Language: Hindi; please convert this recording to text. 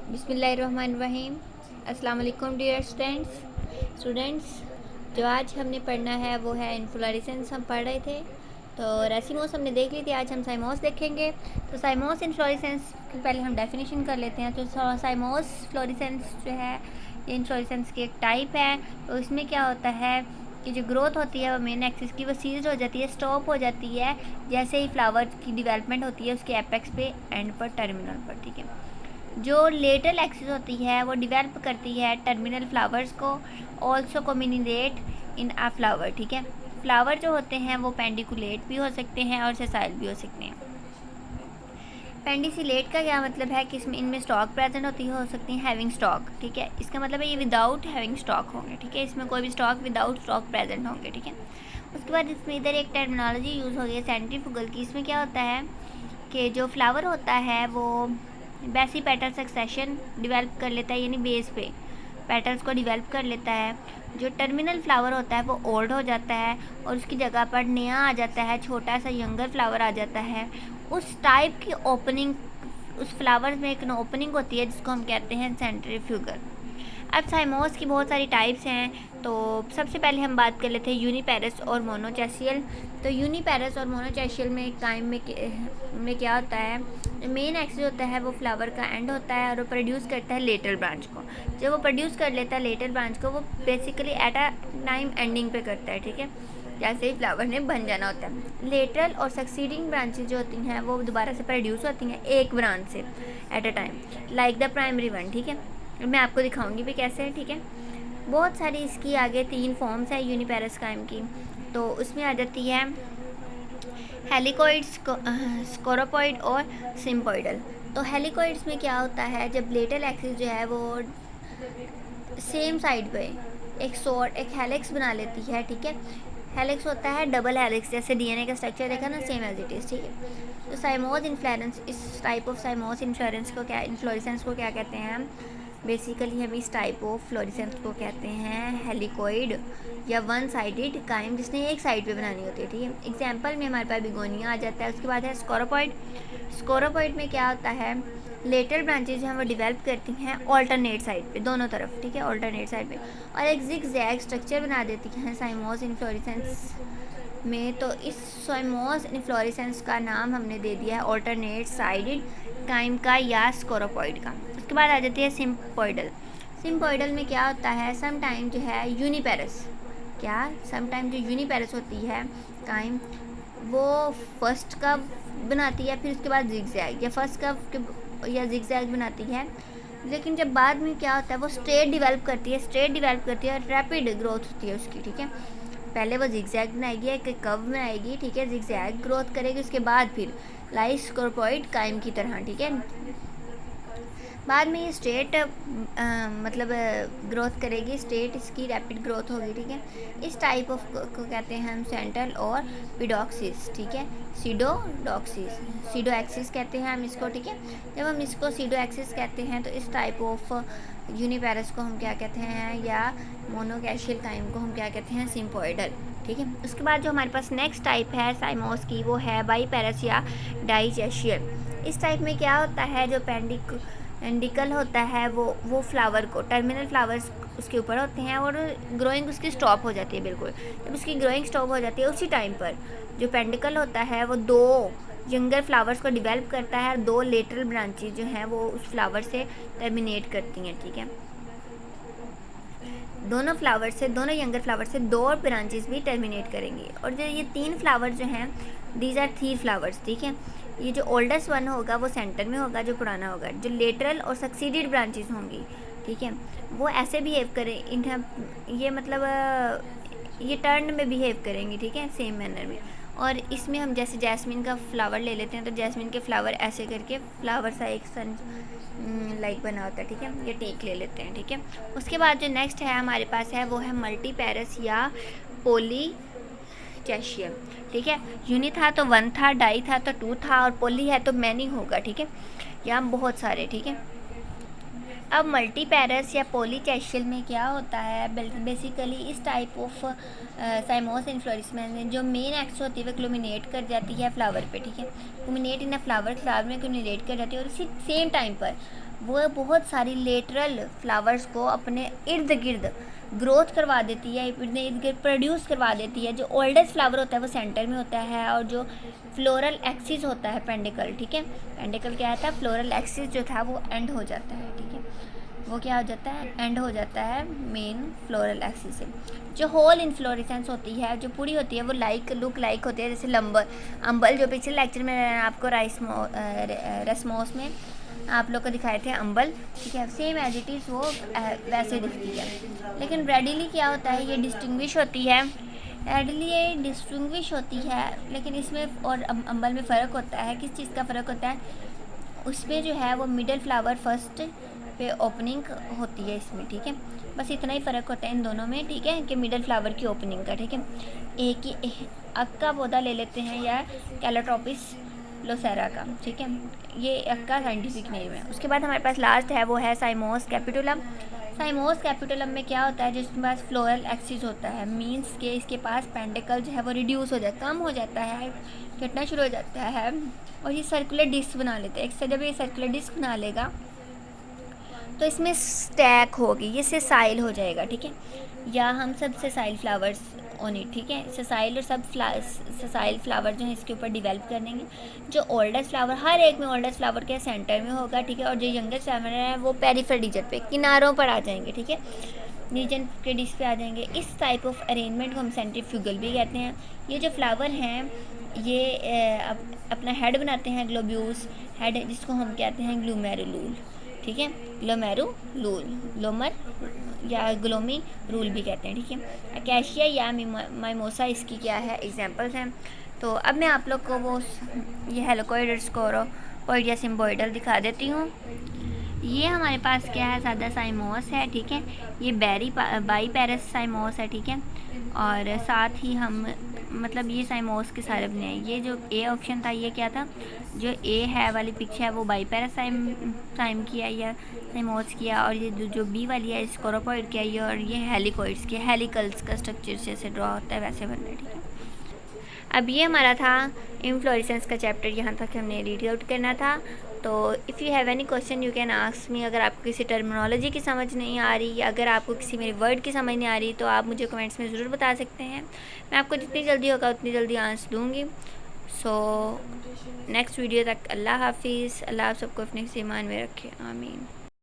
बिस्मिल्लाहिर्रहमानिर्रहीम। अस्सलाम वालेकुम डियर स्टूडेंट्स। जो आज हमने पढ़ना है वो है इन्फ्लोरेसेंस। हम पढ़ रहे थे तो रेसिमोस हमने देख ली थी। आज हम साइमोस देखेंगे। तो साइमोस इन्फ्लोरेसेंस की पहले हम डेफिनेशन कर लेते हैं। तो साइमोस फ्लोरेसेंस जो है ये इन्फ्लोरेसेंस की एक टाइप है। तो इसमें क्या होता है कि जो ग्रोथ होती है वो मेन एक्सिस की वो सीज हो जाती है, स्टॉप हो जाती है जैसे ही फ्लावर की डेवलपमेंट होती है उसके एपेक्स पे, एंड पर, टर्मिनल पर। ठीक है। जो लेटरल एक्सिस होती है वो डिवेल्प करती है टर्मिनल फ्लावर्स को, also communicate in a flower. ठीक है। फ्लावर जो होते हैं वो पेंडिकुलेट भी हो सकते हैं और सेसाइल भी हो सकते हैं। पेंडिसिलेट का क्या मतलब है कि इसमें इनमें स्टॉक प्रेजेंट होती हो सकती है हैविंग स्टॉक। ठीक है। इसका मतलब है ये विदाउट हैविंग स्टॉक होंगे। ठीक है। इसमें कोई भी स्टॉक विदाउट स्टॉक प्रेजेंट होंगे। ठीक है। उसके बाद इसमें इधर एक टर्मिनोलॉजी यूज़ हो गई है सेंट्रीफ्यूगल की। इसमें क्या होता है कि जो फ्लावर होता है वो बेसी पेटल सक्सेशन डिवेल्प कर लेता है, यानी बेस पे पेटल्स को डिवेल्प कर लेता है। जो टर्मिनल फ्लावर होता है वो ओल्ड हो जाता है और उसकी जगह पर नया आ जाता है, छोटा सा यंगर फ्लावर आ जाता है। उस टाइप की ओपनिंग, उस फ्लावर में एक ओपनिंग होती है जिसको हम कहते हैं सेंट्रीफ्यूगल। अब साइमोस की बहुत सारी टाइप्स हैं। तो सबसे पहले हम बात कर लेते हैं यूनिपेरस और मोनोचैसियल। तो यूनिपेरस और मोनोचैसियल में टाइम में क्या होता है, मेन एक्सिस होता है वो फ्लावर का एंड होता है और वो प्रोड्यूस करता है लेटरल ब्रांच को। जब वो प्रोड्यूस कर लेता है लेटरल ब्रांच को, वो basically at a time ending पे करता है। ठीक है। जैसे ही फ्लावर ने बन जाना होता है। लेटरल और सक्सीडिंग ब्रांचेज जो होती हैं वो दोबारा से प्रोड्यूस होती हैं एक ब्रांच से at a time, like the primary one. ठीक है। मैं आपको दिखाऊंगी भी कैसे है। ठीक है। बहुत सारी इसकी आगे 3 फॉर्म्स है यूनिपेरस काइम की। तो उसमें आ जाती है हेलिकोइड, स्कोरोपॉइड और सिम्पॉइडल। तो हेलिकोइड्स में क्या होता है, जब लेटरल एक्सिस जो है वो सेम साइड पे एक हेलिक्स बना लेती है। ठीक है। हेलिक्स होता है डबल हेलिक्स, जैसे डीएनए का स्ट्रक्चर देखा ना, सेम एज इट इज़। ठीक है। तो साइमोस इन्फ्लोरेंस, इस टाइप ऑफ साइमोस इन्फ्लोरेसेंस को क्या कहते हैं हम, बेसिकली हम इस टाइप ऑफ फ्लोरेसेंस को कहते हैं हेलिकोइड या वन साइडेड काइम, जिसने एक साइड पे बनानी होती है। ठीक है। एग्जांपल में हमारे पास बिगोनिया आ जाता है। उसके बाद है स्कोरोपॉइड। स्कोरोपॉइड में क्या होता है, लेटरल ब्रांचेज जो हैं वो डिवेल्प करती हैं ऑल्टरनेट साइड पे, दोनों तरफ। ठीक है। ऑल्टरनेट साइड पे और एक जिग-जैग स्ट्रक्चर बना देती हैं साइमोस इन्फ्लोरेसेंस में। तो इस साइमोस इन्फ्लोरेसेंस का नाम हमने दे दिया है ऑल्टरनेट साइडेड काइम का या स्कोरोपॉइड का। उसके बाद आ जाती है सिम्पॉइडल। सिम्पॉइडल में क्या होता है, सम टाइम जो है यूनिपेरस, क्या सम टाइम जो यूनिपेरस होती है काइम, वो फर्स्ट का बनाती है, फिर उसके बाद जिग-जैग, या फर्स्ट का या जिग-जैग बनाती है। लेकिन जब बाद में क्या होता है, वो स्ट्रेट डेवलप करती है और रैपिड ग्रोथ होती है उसकी। ठीक है। पहले वो जिग-जैग बनाएगी, एक कर्व बनाएगी। ठीक है। जिग-जैग ग्रोथ करेगी, उसके बाद फिर लाइक स्कोरोपॉइड काइम की तरह। ठीक है। बाद में ये स्ट्रेट मतलब ग्रोथ करेगी, स्ट्रेट इसकी रैपिड ग्रोथ होगी। ठीक है। इस टाइप ऑफ को कहते हैं हम सेंट्रल और पिडोक्सिस। ठीक है। सीडोडॉक्सिस, सीडो एक्सिस कहते हैं हम इसको। ठीक है। जब हम इसको सीडो एक्सिस कहते हैं तो इस टाइप ऑफ यूनिपेरस को हम क्या कहते हैं, या मोनोकैशियल काइम को हम क्या कहते हैं, सिम्पॉइडल। ठीक है। उसके बाद जो हमारे पास नेक्स्ट टाइप है साइमोस की, वो है बाईपेरस या डाइचैशियल। इस टाइप में क्या होता है, जो पेंडिकल होता है वो फ्लावर को, टर्मिनल फ्लावर्स उसके ऊपर होते हैं और ग्रोइंग उसकी स्टॉप हो जाती है बिल्कुल। जब उसकी ग्रोइंग स्टॉप हो जाती है उसी टाइम पर जो पेंडिकल होता है वो 2 यंगर फ्लावर्स को डिवेल्प करता है और 2 लेटरल ब्रांचेज जो हैं वो उस फ्लावर से टर्मिनेट करती हैं। ठीक है। दोनों यंगर फ्लावर से 2 ब्रांचेस भी टर्मिनेट करेंगी। और जो ये 3 फ्लावर जो हैं, दीज आर 3 फ्लावर्स। ठीक है। ये जो ओल्डेस्ट वन होगा वो सेंटर में होगा, जो पुराना होगा। जो लेटरल और सक्सीडेड ब्रांचेस होंगी, ठीक है, वो ऐसे बिहेव करें, ये मतलब ये टर्न में बिहेव करेंगी। ठीक है। सेम मैनर में। और इसमें हम जैसे जैस्मिन का फ्लावर ले लेते हैं तो जैस्मिन के फ्लावर ऐसे करके फ्लावर सा एक सन लाइक बना होता है। ठीक है। ये टेक ले लेते हैं। ठीक है। उसके बाद जो नेक्स्ट है हमारे पास है वो है मल्टीपेरस या पॉलीचैशियम। ठीक है। यूनि था तो 1 था, डाई था तो 2 था, और पॉली है तो मैनी होगा। ठीक है। यहाँ बहुत सारे। ठीक है। अब मल्टीपेरस या पॉलीचैशियल में क्या होता है, बेसिकली इस टाइप ऑफ साइमोस इन्फ्लोरेसेंस में जो मेन एक्स होती है वो क्लुमिनेट कर जाती है फ्लावर पे। ठीक है। क्लुमिनेट इन अ फ्लावर में क्लुमिनेट कर जाती है और इसी सेम टाइम पर वो बहुत सारी लेटरल फ्लावर्स को अपने इर्द गिर्द ग्रोथ करवा देती है, अपने इर्द गिर्द प्रोड्यूस करवा देती है। जो ओल्डेस्ट फ्लावर होता है वो सेंटर में होता है, और जो फ्लोरल एक्सिस होता है पेंडिकल, ठीक है, पेंडिकल क्या था, फ्लोरल एक्सिस जो था वो एंड हो जाता है, ठीक है, वो क्या हो जाता है, एंड हो जाता है मेन फ्लोरल एक्सिस से। जो होल इन्फ्लोरेसेंस होती है, जो पूरी होती है, वो लुक लाइक होती है जैसे अम्बल, जो पिछले लेक्चर में आपको रसमोस में आप लोग को दिखाए थे अम्बल, ठीक है, सेम एज इट इज़ वो वैसे दिखती है। लेकिन रेडिली क्या होता है, ये डिस्टिंग्विश होती है, रेडिली ये डिस्टिंग्विश होती है, लेकिन इसमें और अम्बल में फ़र्क होता है। किस चीज़ का फ़र्क होता है, उसमें जो है वो मिडल फ्लावर फर्स्ट पे ओपनिंग होती है इसमें, ठीक है, बस इतना ही फ़र्क होता है इन दोनों में, ठीक है, कि मिडल फ्लावर की ओपनिंग का, ठीक है। एक ही अक का पौधा ले लेते हैं, या कैलोट्रोपिस लोसेरा का, ठीक है, ये अक का साइंटिफिक नेम है। उसके बाद हमारे पास लास्ट है, वो है साइमोस कैपिटुलम। साइमोस कैपिटुलम में क्या होता है, जिसके पास फ्लोरल एक्सिस होता है, मींस के इसके पास पेंडिकल जो है वो रिड्यूस हो जाता है, कम हो जाता है, घटना शुरू हो जाता है, और ये सर्कुलर डिस्क बना लेते हैं। एक जब ये सर्कुलर डिस्क बना लेगा तो इसमें स्टैक होगी, ये सेसाइल हो जाएगा, ठीक है, या हम सब सेसाइल फ्लावर्स ऑन इट, ठीक है, सेसाइल और सब सेसाइल फ्लावर जो है इसके ऊपर डिवेल्प कर देंगे। जो ओल्डेस्ट फ्लावर, हर एक में ओल्डेस्ट फ्लावर के सेंटर में होगा, ठीक है, और जो यंगेस्ट फ्लावर है वो पेरिफेरल रीजन पे, किनारों पर आ जाएंगे, ठीक है, रीजन के डिस्क पे आ जाएंगे। इस टाइप ऑफ अरेंजमेंट को हम सेंट्रीफ्यूगल भी कहते हैं। ये जो फ्लावर हैं ये अपना हेड बनाते हैं, ग्लोब्यूल्स हेड, जिसको हम कहते हैं ग्लोमेरुलूल, ठीक है, ग्लोमेरुलूल, ग्लोमर या ग्लोमी रूल भी कहते हैं, ठीक है। अकेशिया या माइमोसा इसकी क्या है, एग्जांपल्स हैं। तो अब मैं आप लोग को वो ये हेलिकोइड स्कोरोपोइड या सिम्बोइडल दिखा देती हूँ। ये हमारे पास क्या है, सादा साइमोस है, ठीक है, ये बाई पैरस साइमोस है, ठीक है, और साथ ही हम मतलब ये साइमोस के सारे बने हैं। ये जो ए ऑप्शन था ये क्या था, जो ए है वाली पिक्चर है वो बाई पैरस साइम किया या साइमोस किया, और ये जो बी वाली है स्कोरोपोइड किया ये, और ये हेलिकोइड्स के हेलिकल्स का स्ट्रक्चर जैसे ड्रॉ होता है वैसे बन रहा है, ठीक है। अब ये हमारा था इन्फ्लोरेसेंस का चैप्टर, यहाँ तक हमने रीड आउट करना था। तो if you have any question you can ask me. अगर आपको किसी टर्मिनोलॉजी की समझ नहीं आ रही, या अगर आपको किसी मेरे वर्ड की समझ नहीं आ रही, तो आप मुझे कमेंट्स में ज़रूर बता सकते हैं। मैं आपको जितनी जल्दी होगा उतनी जल्दी आंसर दूँगी। सो नेक्स्ट वीडियो तक अल्लाह हाफिज़। अल्लाह आप सबको अपने ईमान में रखे, आमीन।